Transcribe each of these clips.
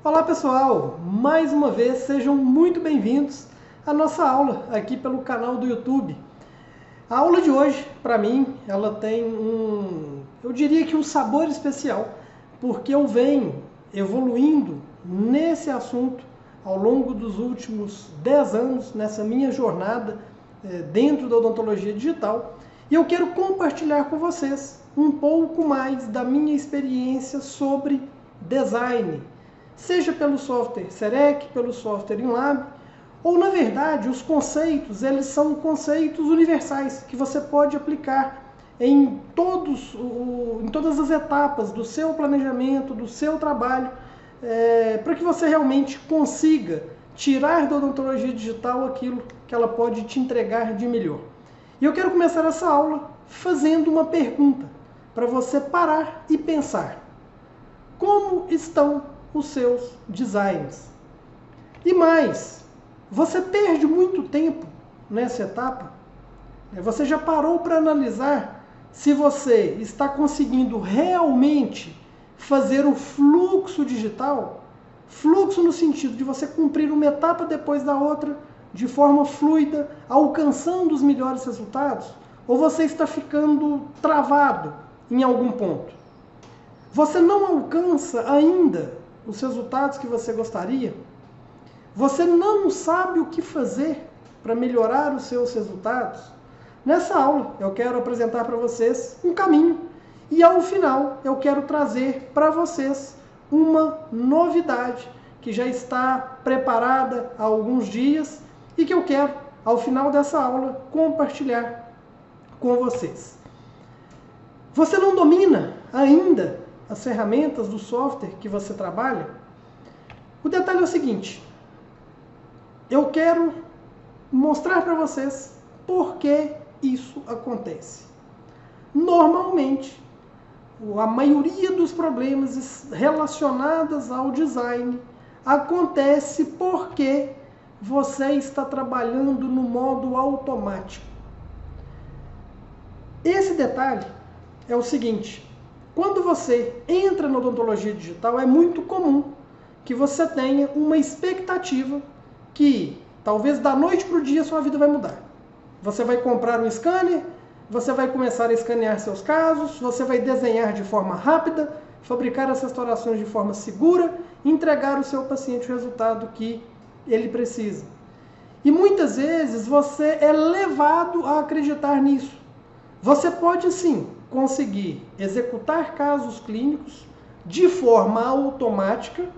Olá pessoal, mais uma vez sejam muito bem-vindos à nossa aula aqui pelo canal do YouTube. A aula de hoje, para mim, ela tem eu diria que um sabor especial, porque eu venho evoluindo nesse assunto ao longo dos últimos 10 anos, nessa minha jornada dentro da odontologia digital, e eu quero compartilhar com vocês um pouco mais da minha experiência sobre design, seja pelo software Serec, pelo software InLab, ou na verdade os conceitos, eles são conceitos universais que você pode aplicar em todas as etapas do seu planejamento, do seu trabalho, para que você realmente consiga tirar da odontologia digital aquilo que ela pode te entregar de melhor. E eu quero começar essa aula fazendo uma pergunta para você parar e pensar: como estão os seus designs? E mais, você perde muito tempo nessa etapa? Você já parou para analisar se você está conseguindo realmente fazer o fluxo digital? Fluxo no sentido de você cumprir uma etapa depois da outra, de forma fluida, alcançando os melhores resultados? Ou você está ficando travado em algum ponto? Você não alcança ainda os resultados que você gostaria? Você não sabe o que fazer para melhorar os seus resultados? Nessa aula eu quero apresentar para vocês um caminho e ao final eu quero trazer para vocês uma novidade que já está preparada há alguns dias e que eu quero, ao final dessa aula, compartilhar com vocês. Você não domina ainda as ferramentas do software que você trabalha? O detalhe é o seguinte: eu quero mostrar para vocês por que isso acontece. Normalmente, a maioria dos problemas relacionados ao design acontece porque você está trabalhando no modo automático. Esse detalhe é o seguinte: quando você entra na odontologia digital, é muito comum que você tenha uma expectativa que talvez da noite para o dia sua vida vai mudar. Você vai comprar um scanner, você vai começar a escanear seus casos, você vai desenhar de forma rápida, fabricar as restaurações de forma segura, entregar ao seu paciente o resultado que ele precisa. E muitas vezes você é levado a acreditar nisso. Você pode sim conseguir executar casos clínicos de forma automática,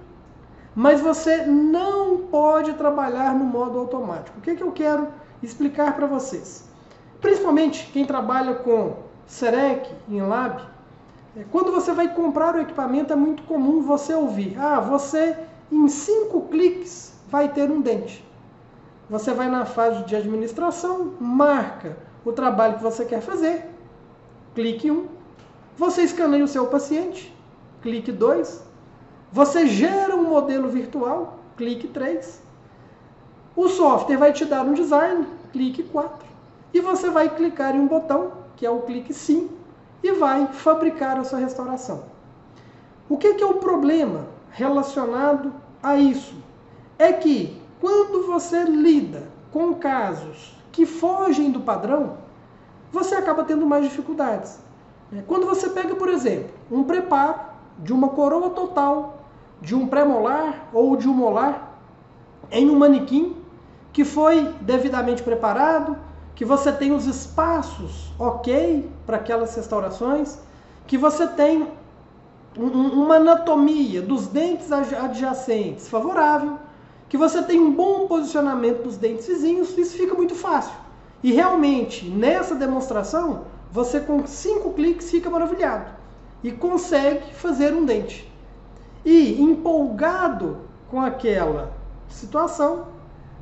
mas você não pode trabalhar no modo automático. O que eu quero explicar para vocês? Principalmente quem trabalha com Serec, InLab, quando você vai comprar o equipamento é muito comum você ouvir: você em 5 cliques vai ter um dente. Você vai na fase de administração, marca o trabalho que você quer fazer, clique 1, você escaneia o seu paciente, clique 2, você gera um modelo virtual, clique 3, o software vai te dar um design, clique 4, e você vai clicar em um botão, que é o clique 5, e vai fabricar a sua restauração. O que é o problema relacionado a isso? É que quando você lida com casos que fogem do padrão, você acaba tendo mais dificuldades. Quando você pega, por exemplo, um preparo de uma coroa total, de um pré-molar ou de um molar em um manequim que foi devidamente preparado, que você tem os espaços ok para aquelas restaurações, que você tem uma anatomia dos dentes adjacentes favorável, que você tem um bom posicionamento dos dentes vizinhos, isso fica muito fácil. E realmente, nessa demonstração, você com 5 cliques fica maravilhado e consegue fazer um dente. E empolgado com aquela situação,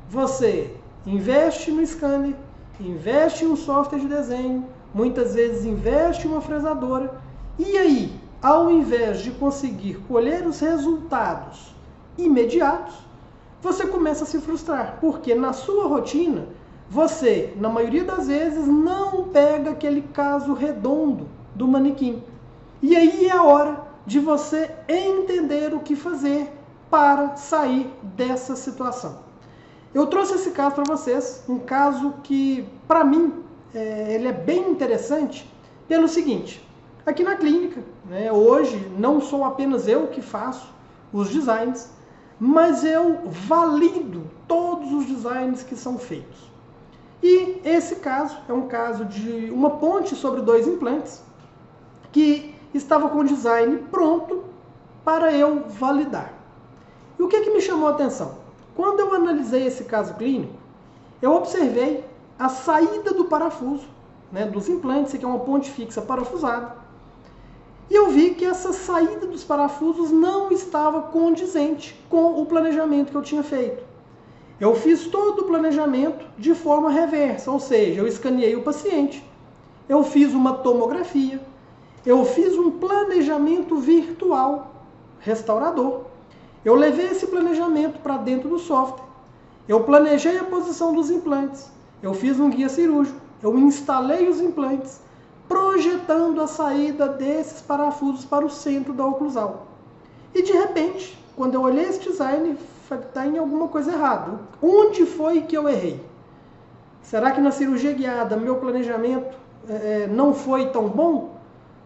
você investe no scanner, investe em um software de desenho, muitas vezes investe em uma fresadora, e aí, ao invés de conseguir colher os resultados imediatos, você começa a se frustrar, porque na sua rotina, você, na maioria das vezes, não pega aquele caso redondo do manequim. E aí é a hora de você entender o que fazer para sair dessa situação. Eu trouxe esse caso para vocês, um caso que, para mim, ele é bem interessante pelo seguinte: aqui na clínica, né, hoje, não sou apenas eu que faço os designs, mas eu valido todos os designs que são feitos. E esse caso é um caso de uma ponte sobre 2 implantes que estava com o design pronto para eu validar. E o que me chamou a atenção? Quando eu analisei esse caso clínico, eu observei a saída do parafuso, né, dos implantes, que é uma ponte fixa parafusada, e eu vi que essa saída dos parafusos não estava condizente com o planejamento que eu tinha feito. Eu fiz todo o planejamento de forma reversa, ou seja, eu escaneei o paciente, eu fiz uma tomografia, eu fiz um planejamento virtual restaurador, eu levei esse planejamento para dentro do software, eu planejei a posição dos implantes, eu fiz um guia cirúrgico, eu instalei os implantes, projetando a saída desses parafusos para o centro da oclusal. E de repente, quando eu olhei esse design, está em alguma coisa errada. Onde foi que eu errei? Será que na cirurgia guiada meu planejamento não foi tão bom?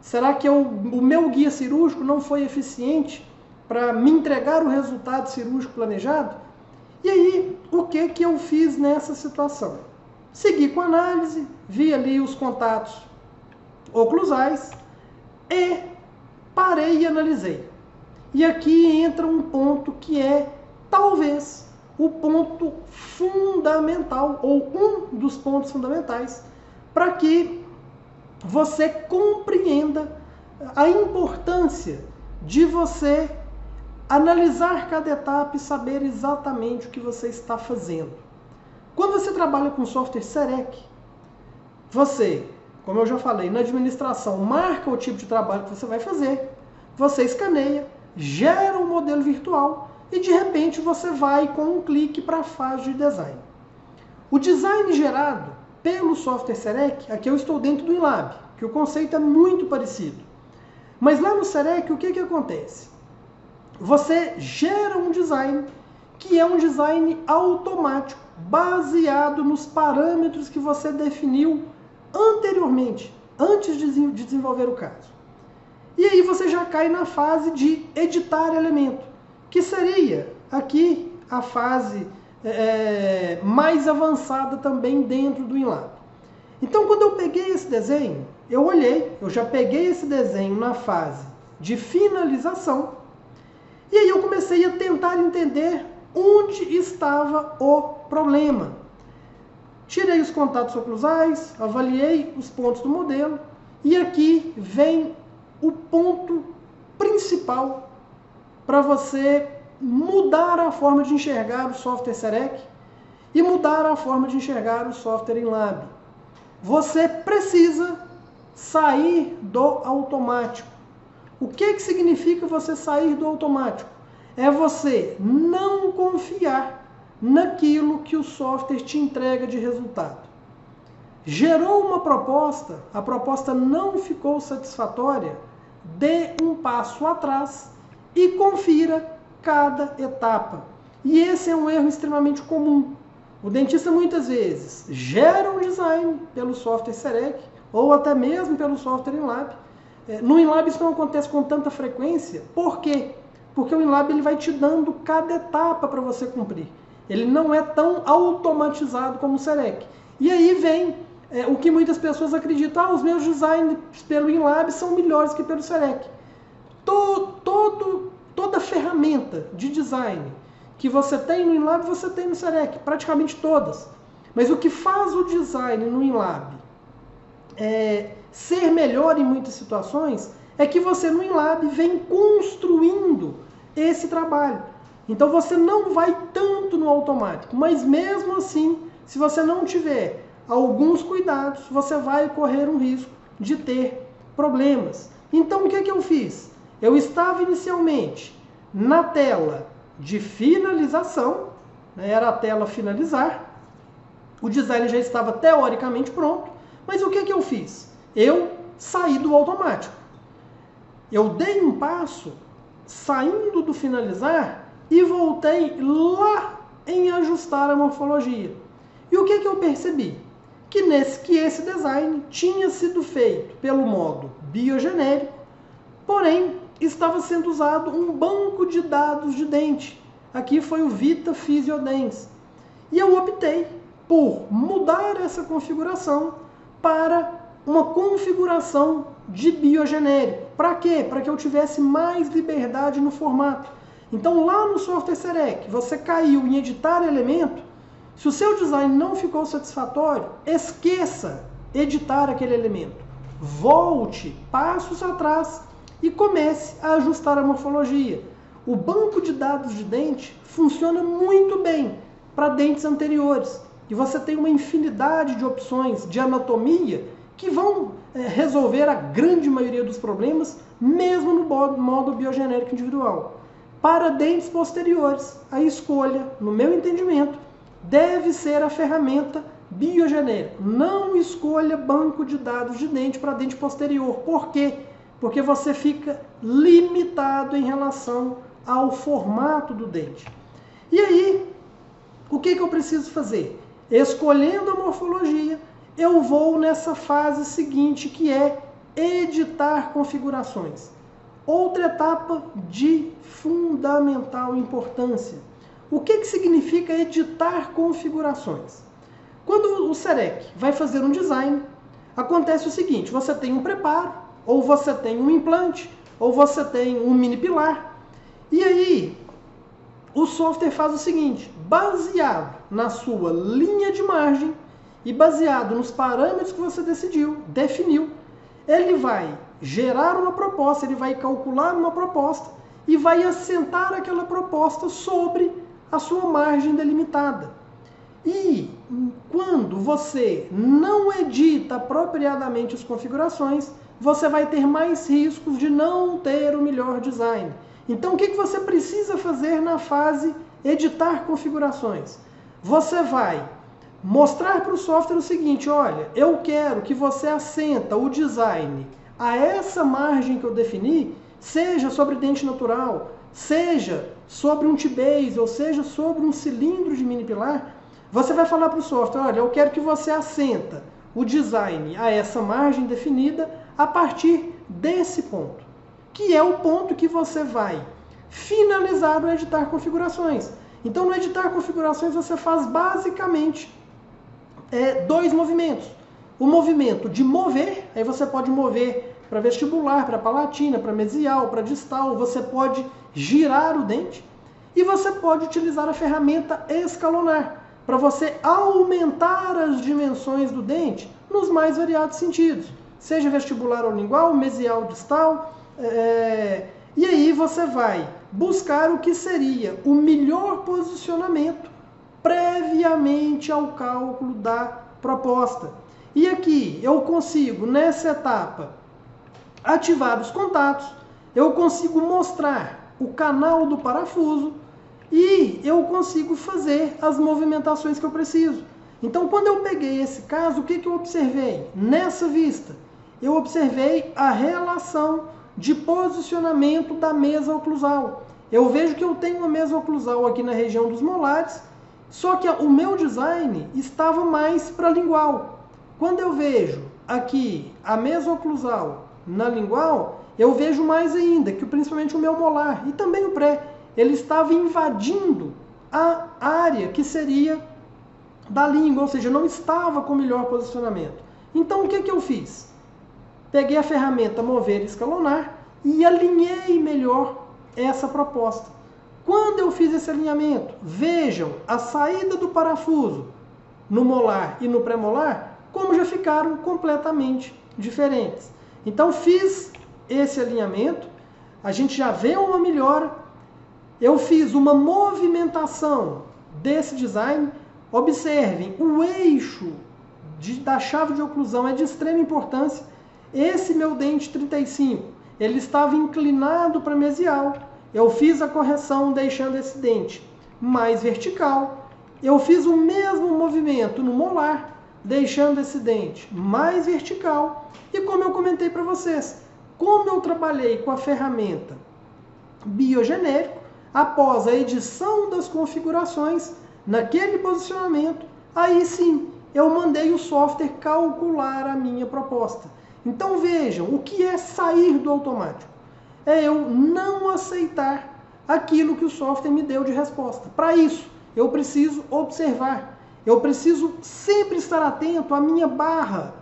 Será que o meu guia cirúrgico não foi eficiente para me entregar o resultado cirúrgico planejado? E aí, o que eu fiz nessa situação? Segui com a análise, vi ali os contatos oclusais e parei e analisei. E aqui entra um ponto que é, talvez, o ponto fundamental, ou um dos pontos fundamentais, para que você compreenda a importância de você analisar cada etapa e saber exatamente o que você está fazendo. Quando você trabalha com software SEREC, você, como eu já falei, na administração, marca o tipo de trabalho que você vai fazer, você escaneia, gera um modelo virtual e de repente você vai com um clique para a fase de design. O design gerado pelo software SEREC, aqui eu estou dentro do InLab, que o conceito é muito parecido. Mas lá no SEREC, o que acontece? Você gera um design que é um design automático, baseado nos parâmetros que você definiu anteriormente, antes de desenvolver o caso. E aí você já cai na fase de editar elemento, que seria aqui a fase mais avançada também dentro do InLab. Então, quando eu peguei esse desenho, eu olhei, eu já peguei esse desenho na fase de finalização, e aí eu comecei a tentar entender onde estava o problema. Tirei os contatos oclusais, avaliei os pontos do modelo, e aqui vem o ponto principal para você mudar a forma de enxergar o software SEREC e mudar a forma de enxergar o software InLab. Você precisa sair do automático. O que significa você sair do automático? É você não confiar naquilo que o software te entrega de resultado. Gerou uma proposta, a proposta não ficou satisfatória, dê um passo atrás e confira cada etapa. E esse é um erro extremamente comum. O dentista muitas vezes gera um design pelo software SEREC ou até mesmo pelo software InLab. No InLab isso não acontece com tanta frequência. Por quê? Porque o InLab ele vai te dando cada etapa para você cumprir. Ele não é tão automatizado como o SEREC. E aí vem o que muitas pessoas acreditam: os meus designs pelo InLab são melhores que pelo SEREC. Toda ferramenta de design que você tem no InLab, você tem no SEREC, praticamente todas. Mas o que faz o design no InLab ser melhor em muitas situações é que você no InLab vem construindo esse trabalho. Então você não vai tanto no automático, mas mesmo assim, se você não tiver alguns cuidados, você vai correr um risco de ter problemas. Então o que eu fiz? Eu estava inicialmente na tela de finalização, era a tela finalizar, o design já estava teoricamente pronto, mas o que eu fiz? Eu saí do automático. Eu dei um passo saindo do finalizar e voltei lá em ajustar a morfologia. E o que eu percebi? Que esse design tinha sido feito pelo modo biogenérico, porém estava sendo usado um banco de dados de dente. Aqui foi o Vita Physiodens. E eu optei por mudar essa configuração para uma configuração de biogenérico. Para quê? Para que eu tivesse mais liberdade no formato. Então lá no software Serec, você caiu em editar elemento. Se o seu design não ficou satisfatório, esqueça editar aquele elemento. Volte passos atrás e comece a ajustar a morfologia. O banco de dados de dente funciona muito bem para dentes anteriores. E você tem uma infinidade de opções de anatomia que vão resolver a grande maioria dos problemas, mesmo no modo biogenérico individual. Para dentes posteriores, a escolha, no meu entendimento, deve ser a ferramenta biogenérico. Não escolha banco de dados de dente para dente posterior. Por quê? Porque você fica limitado em relação ao formato do dente. E aí, o que eu preciso fazer? Escolhendo a morfologia, eu vou nessa fase seguinte, que é editar configurações. Outra etapa de fundamental importância. O que significa editar configurações? Quando o Serec vai fazer um design, acontece o seguinte: você tem um preparo, ou você tem um implante, ou você tem um mini pilar. E aí, o software faz o seguinte: baseado na sua linha de margem e baseado nos parâmetros que você definiu, ele vai gerar uma proposta, ele vai calcular uma proposta e vai assentar aquela proposta sobre a sua margem delimitada. E quando você não edita apropriadamente as configurações, você vai ter mais riscos de não ter o melhor design. Então, o que você precisa fazer na fase editar configurações? Você vai mostrar para o software o seguinte: olha, eu quero que você assenta o design a essa margem que eu defini, seja sobre dente natural, seja sobre um T-base, ou seja sobre um cilindro de mini pilar. Você vai falar para o software: olha, eu quero que você assenta o design a essa margem definida a partir desse ponto, que é o ponto que você vai finalizar o editar configurações. Então, no editar configurações, você faz basicamente dois movimentos. O movimento de mover, aí você pode mover para vestibular, para palatina, para mesial, para distal, você pode girar o dente e você pode utilizar a ferramenta escalonar para você aumentar as dimensões do dente nos mais variados sentidos, seja vestibular ou lingual, mesial, distal, e aí você vai buscar o que seria o melhor posicionamento previamente ao cálculo da proposta. E aqui eu consigo, nessa etapa, ativar os contatos, eu consigo mostrar o canal do parafuso e eu consigo fazer as movimentações que eu preciso. Então, quando eu peguei esse caso, o que eu observei? Nessa vista, eu observei a relação de posicionamento da mesa oclusal. Eu vejo que eu tenho uma mesa oclusal aqui na região dos molares, só que o meu design estava mais para lingual. Quando eu vejo aqui a mesa oclusal na lingual, eu vejo mais ainda que principalmente o meu molar e também o pré, ele estava invadindo a área que seria da língua, ou seja, não estava com o melhor posicionamento. Então, o que eu fiz? Peguei a ferramenta mover e escalonar e alinhei melhor essa proposta. Quando eu fiz esse alinhamento, vejam a saída do parafuso no molar e no pré-molar, como já ficaram completamente diferentes. Então, fiz esse alinhamento, a gente já vê uma melhora. Eu fiz uma movimentação desse design. Observem, o eixo da chave de oclusão é de extrema importância. Esse meu dente 35, ele estava inclinado para mesial. Eu fiz a correção deixando esse dente mais vertical. Eu fiz o mesmo movimento no molar, deixando esse dente mais vertical. E como eu comentei para vocês, como eu trabalhei com a ferramenta biogenérico, após a edição das configurações, naquele posicionamento, aí sim, eu mandei o software calcular a minha proposta. Então vejam, o que é sair do automático? É eu não aceitar aquilo que o software me deu de resposta. Para isso, eu preciso observar. Eu preciso sempre estar atento à minha barra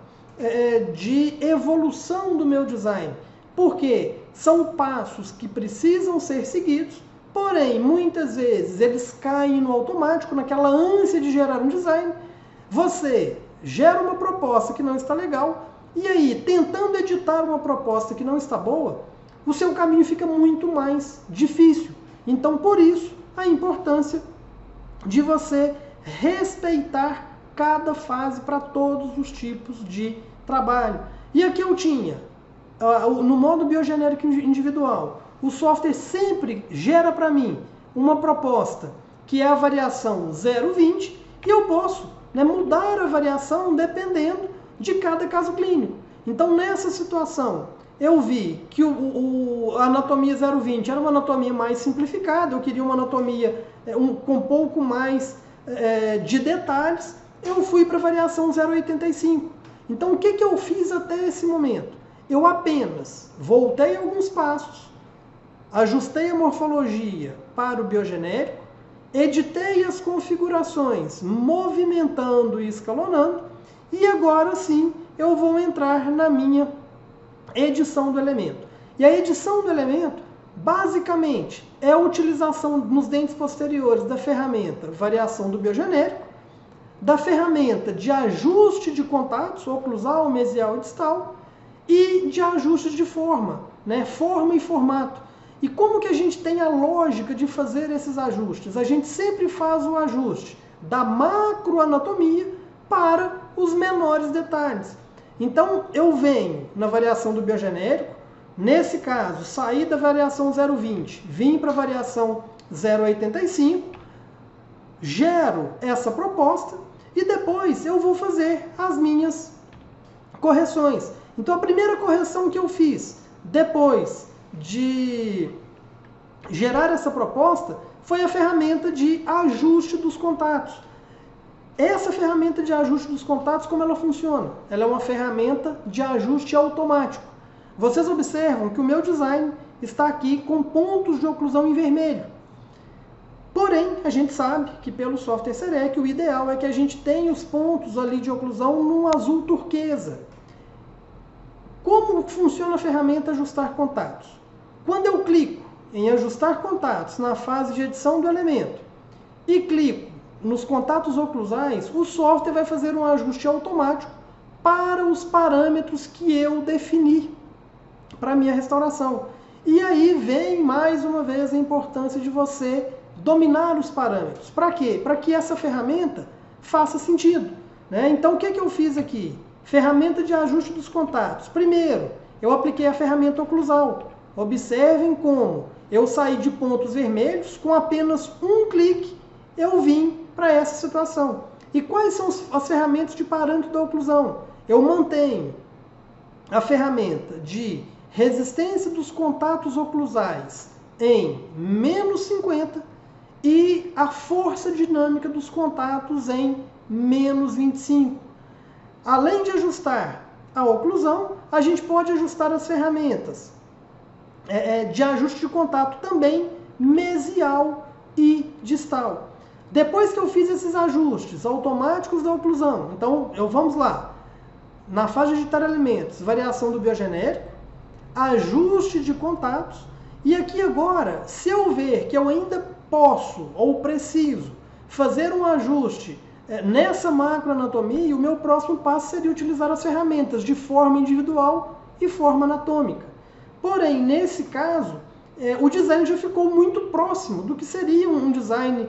de evolução do meu design. Porque são passos que precisam ser seguidos, porém, muitas vezes eles caem no automático, naquela ânsia de gerar um design. Você gera uma proposta que não está legal, e aí, tentando editar uma proposta que não está boa, o seu caminho fica muito mais difícil. Então, por isso, a importância de você respeitar cada fase para todos os tipos de trabalho. E aqui eu tinha, no modo biogenérico individual, o software sempre gera para mim uma proposta que é a variação 0,20 e eu posso mudar a variação dependendo de cada caso clínico. Então, nessa situação, eu vi que a anatomia 0,20 era uma anatomia mais simplificada, eu queria uma anatomia com um pouco mais de detalhes, eu fui para a variação 0,85. Então, o que eu fiz até esse momento? Eu apenas voltei alguns passos, ajustei a morfologia para o biogenérico, editei as configurações, movimentando e escalonando, e agora sim eu vou entrar na minha edição do elemento. E a edição do elemento, basicamente, é a utilização nos dentes posteriores da ferramenta variação do biogenérico, da ferramenta de ajuste de contatos, oclusal, mesial e distal, e de ajuste de forma, forma e formato. E como que a gente tem a lógica de fazer esses ajustes? A gente sempre faz o ajuste da macroanatomia para os menores detalhes. Então, eu venho na variação do biogenérico, nesse caso, saí da variação 0,20, vim para a variação 0,85, gero essa proposta e depois eu vou fazer as minhas correções. Então, a primeira correção que eu fiz depois de gerar essa proposta foi a ferramenta de ajuste dos contatos. Essa ferramenta de ajuste dos contatos, como ela funciona? Ela é uma ferramenta de ajuste automático. Vocês observam que o meu design está aqui com pontos de oclusão em vermelho. Porém, a gente sabe que pelo software Serec, o ideal é que a gente tenha os pontos ali de oclusão num azul turquesa. Como funciona a ferramenta ajustar contatos? Quando eu clico em ajustar contatos na fase de edição do elemento e clico nos contatos oclusais, o software vai fazer um ajuste automático para os parâmetros que eu defini para a minha restauração. E aí vem mais uma vez a importância de você dominar os parâmetros. Para quê? Para que essa ferramenta faça sentido. Então, o que eu fiz aqui? Ferramenta de ajuste dos contatos. Primeiro, eu apliquei a ferramenta oclusal. Observem como eu saí de pontos vermelhos, com apenas um clique, eu vim para essa situação. E quais são as ferramentas de parâmetro da oclusão? Eu mantenho a ferramenta de resistência dos contatos oclusais em menos 50 e a força dinâmica dos contatos em menos 25. Além de ajustar a oclusão, a gente pode ajustar as ferramentas de ajuste de contato também mesial e distal. Depois que eu fiz esses ajustes automáticos da oclusão, então vamos lá, na fase de editar elementos, variação do biogenérico, ajuste de contatos, e aqui agora, se eu ver que eu ainda posso ou preciso fazer um ajuste nessa macroanatomia, o meu próximo passo seria utilizar as ferramentas de forma individual e forma anatômica. Porém, nesse caso, o design já ficou muito próximo do que seria um design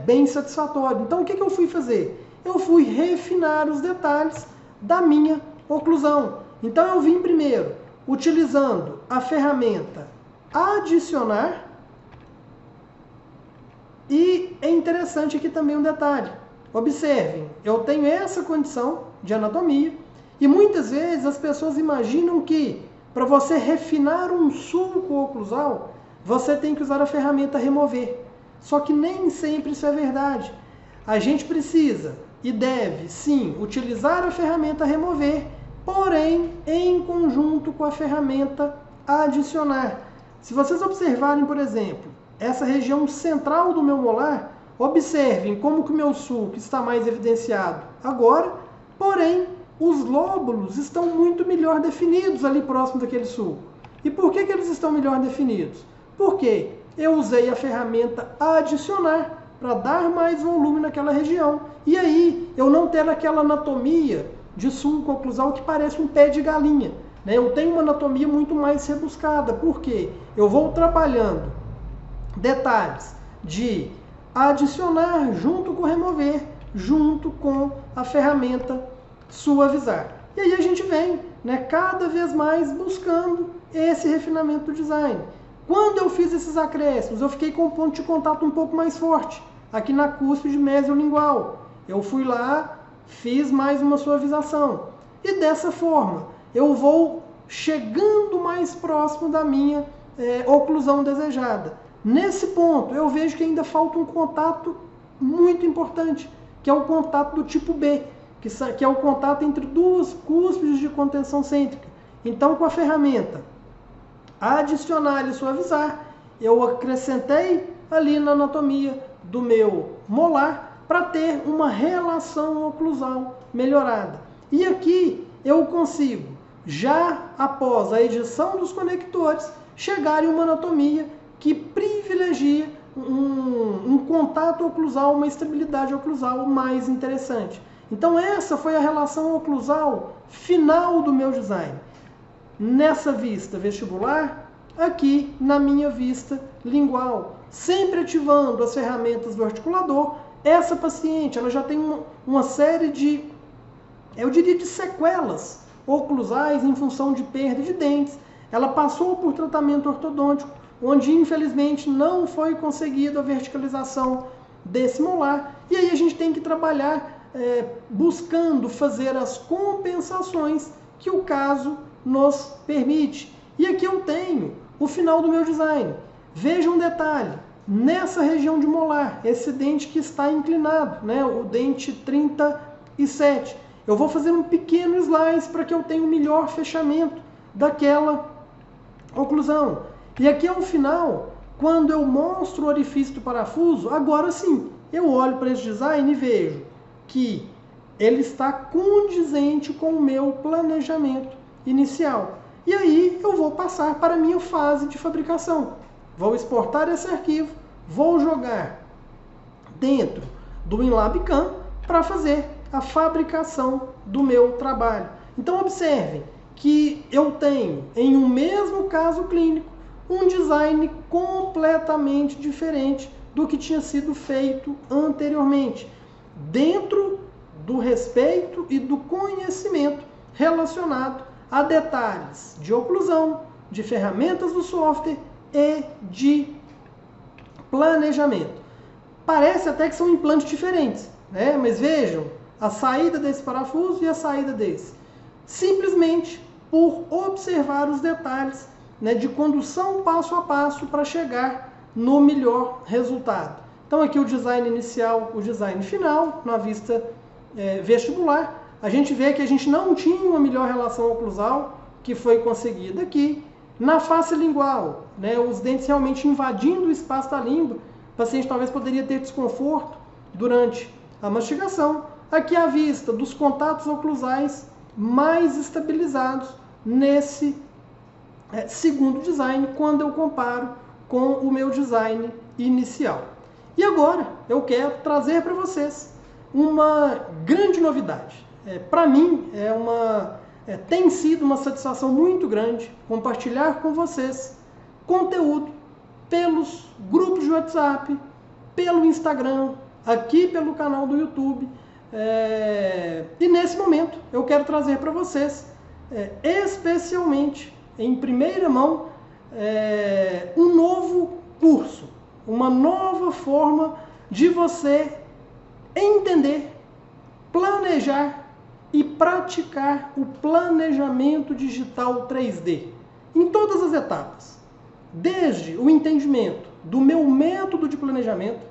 bem satisfatório. Então, o que eu fui fazer? Eu fui refinar os detalhes da minha oclusão. Então, eu vim primeiro utilizando a ferramenta adicionar. E é interessante aqui também um detalhe. Observem, eu tenho essa condição de anatomia e muitas vezes as pessoas imaginam que para você refinar um sulco oclusal, você tem que usar a ferramenta remover. Só que nem sempre isso é verdade. A gente precisa e deve, sim, utilizar a ferramenta remover, porém em conjunto com a ferramenta adicionar. Se vocês observarem, por exemplo, essa região central do meu molar, observem como que o meu sulco está mais evidenciado agora, porém os lóbulos estão muito melhor definidos ali próximo daquele sulco. E por que eles estão melhor definidos? Porque eu usei a ferramenta adicionar para dar mais volume naquela região. E aí eu não ter aquela anatomia de sulco oclusal que parece um pé de galinha. Eu tenho uma anatomia muito mais rebuscada. Por quê? Eu vou trabalhando detalhes de adicionar junto com remover, junto com a ferramenta suavizar. E aí a gente vem cada vez mais buscando esse refinamento do design. Quando eu fiz esses acréscimos, eu fiquei com um ponto de contato um pouco mais forte, aqui na cúspide mesiolingual. Eu fui lá, fiz mais uma suavização. E dessa forma, eu vou chegando mais próximo da minha oclusão desejada. Nesse ponto, eu vejo que ainda falta um contato muito importante, que é o contato do tipo B, que é o contato entre duas cúspides de contenção cêntrica. Então, com a ferramenta adicionar e suavizar, eu acrescentei ali na anatomia do meu molar para ter uma relação oclusal melhorada. E aqui eu consigo, já após a edição dos conectores, chegar em uma anatomia que privilegia um contato oclusal, uma estabilidade oclusal mais interessante. Então essa foi a relação oclusal final do meu design. Nessa vista vestibular, aqui na minha vista lingual, sempre ativando as ferramentas do articulador. Essa paciente ela já tem uma série de, eu diria, de sequelas oclusais em função de perda de dentes. Ela passou por tratamento ortodôntico, onde infelizmente não foi conseguida a verticalização desse molar. E aí a gente tem que trabalhar buscando fazer as compensações que o caso nos permite. E aqui eu tenho o final do meu design. Veja um detalhe, nessa região de molar, esse dente que está inclinado, o dente 37, eu vou fazer um pequeno slice para que eu tenha um melhor fechamento daquela oclusão. E aqui ao final, quando eu mostro o orifício do parafuso, agora sim, eu olho para esse design e vejo que ele está condizente com o meu planejamento inicial. E aí eu vou passar para a minha fase de fabricação. Vou exportar esse arquivo, vou jogar dentro do InLabCAM para fazer a fabricação do meu trabalho. Então observem que eu tenho, em um mesmo caso clínico, um design completamente diferente do que tinha sido feito anteriormente, dentro do respeito e do conhecimento relacionado a detalhes de oclusão, de ferramentas do software e de planejamento. Parece até que são implantes diferentes, mas vejam a saída desse parafuso e a saída desse. Simplesmente por observar os detalhes de condução passo a passo para chegar no melhor resultado. Então aqui o design inicial, o design final, na vista vestibular. A gente vê que a gente não tinha uma melhor relação oclusal, que foi conseguida aqui. Na face lingual, os dentes realmente invadindo o espaço da língua, o paciente talvez poderia ter desconforto durante a mastigação. Aqui a vista dos contatos oclusais mais estabilizados nesse segundo design, quando eu comparo com o meu design inicial. E agora eu quero trazer para vocês uma grande novidade. Para mim tem sido uma satisfação muito grande compartilhar com vocês conteúdo pelos grupos de WhatsApp, pelo Instagram, aqui pelo canal do YouTube. E nesse momento eu quero trazer para vocês, especialmente em primeira mão, um novo curso, uma nova forma de você entender, planejar e praticar o planejamento digital 3D em todas as etapas. desde o entendimento do meu método de planejamento,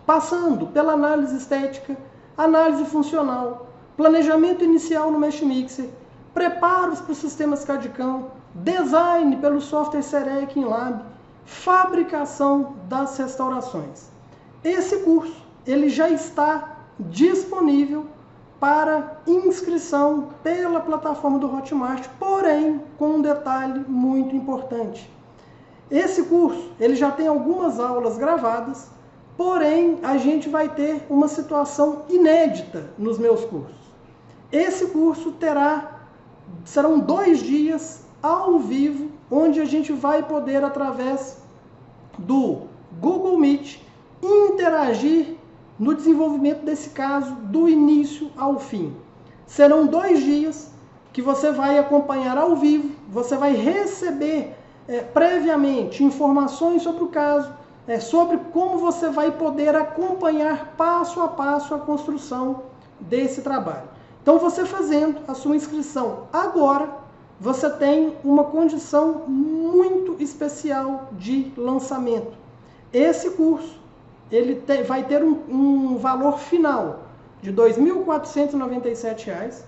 passando pela análise estética, análise funcional, planejamento inicial no Mesh Mixer, preparos para os sistemas CAD/CAM, design pelo software Serec Inlab, fabricação das restaurações. Esse curso ele já está disponível para inscrição pela plataforma do Hotmart, porém com um detalhe muito importante. Esse curso ele já tem algumas aulas gravadas, porém a gente vai ter uma situação inédita nos meus cursos. Esse curso serão 2 dias ao vivo, onde a gente vai poder, através do Google Meet, interagir no desenvolvimento desse caso do início ao fim. Serão 2 dias que você vai acompanhar ao vivo, você vai receber previamente informações sobre o caso, sobre como você vai poder acompanhar passo a passo a construção desse trabalho. Então, você fazendo a sua inscrição agora, você tem uma condição muito especial de lançamento. Esse curso ele vai ter um valor final de R$ 2.497,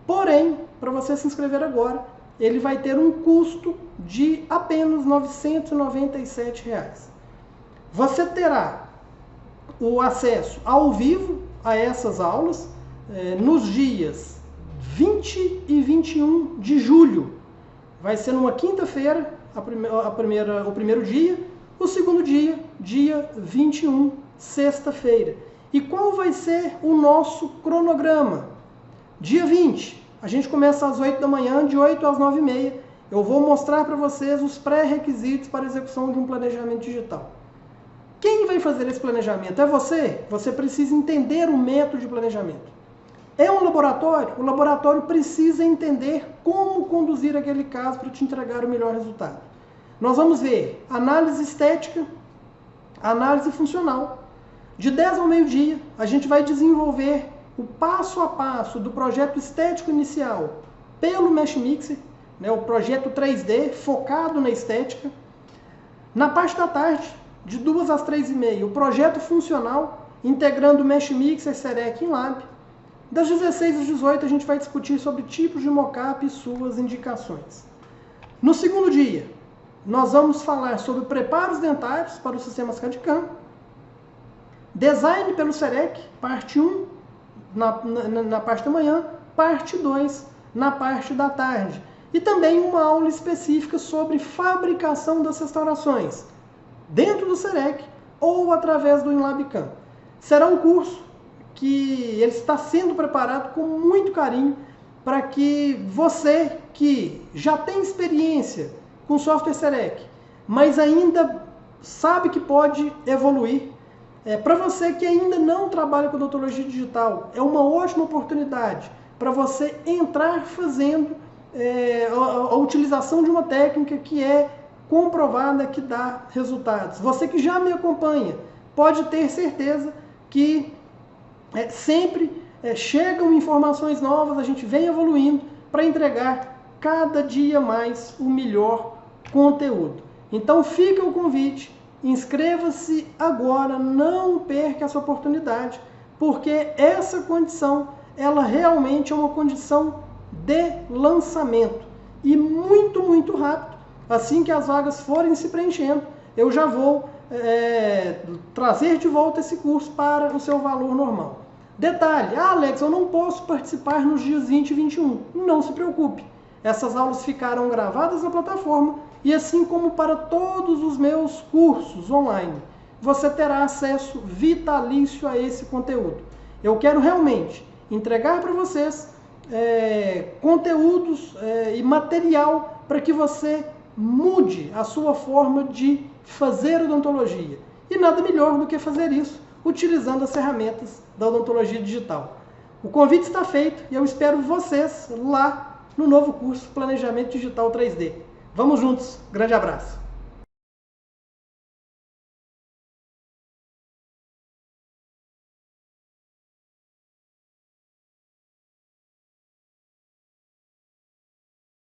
porém, para você se inscrever agora, ele vai ter um custo de apenas R$ 997. Você terá o acesso ao vivo a essas aulas nos dias 20 e 21 de julho. Vai ser numa quinta-feira o primeiro dia, o segundo dia, dia 21, sexta-feira. E qual vai ser o nosso cronograma? Dia 20, a gente começa às 8 da manhã, de 8 às 9h30. Eu vou mostrar para vocês os pré-requisitos para a execução de um planejamento digital. Quem vai fazer esse planejamento? É você? Você precisa entender o método de planejamento. É um laboratório? O laboratório precisa entender como conduzir aquele caso para te entregar o melhor resultado. Nós vamos ver análise estética, análise funcional. De 10 ao meio-dia, a gente vai desenvolver o passo a passo do projeto estético inicial pelo Mesh Mixer, o projeto 3D focado na estética. Na parte da tarde, de 2 às 3h30, o projeto funcional, integrando o Mesh Mixer Serec Inlab. Das 16 às 18, a gente vai discutir sobre tipos de mockup e suas indicações. No segundo dia, nós vamos falar sobre preparos dentários para os sistemas CAD/CAM, design pelo Serec, parte 1, na parte da manhã, parte 2, na parte da tarde. E também uma aula específica sobre fabricação das restaurações, dentro do Serec ou através do Inlab-CAM. Será um curso que ele está sendo preparado com muito carinho para que você que já tem experiência com software Serec, mas ainda sabe que pode evoluir, para você que ainda não trabalha com odontologia digital, é uma ótima oportunidade para você entrar fazendo a utilização de uma técnica que é comprovada, que dá resultados. Você que já me acompanha pode ter certeza que sempre chegam informações novas, a gente vem evoluindo para entregar cada dia mais o melhor conteúdo. Então fica o convite, inscreva-se agora, não perca essa oportunidade, porque essa condição, ela realmente é uma condição de lançamento e muito, muito rápido. Assim que as vagas forem se preenchendo, eu já vou trazer de volta esse curso para o seu valor normal. Detalhe, Alex, eu não posso participar nos dias 20 e 21. Não se preocupe, essas aulas ficarão gravadas na plataforma e assim como para todos os meus cursos online, você terá acesso vitalício a esse conteúdo. Eu quero realmente entregar para vocês conteúdos e material para que você mude a sua forma de fazer odontologia. E nada melhor do que fazer isso utilizando as ferramentas da odontologia digital. O convite está feito e eu espero vocês lá no novo curso Planejamento Digital 3D. Vamos juntos, grande abraço!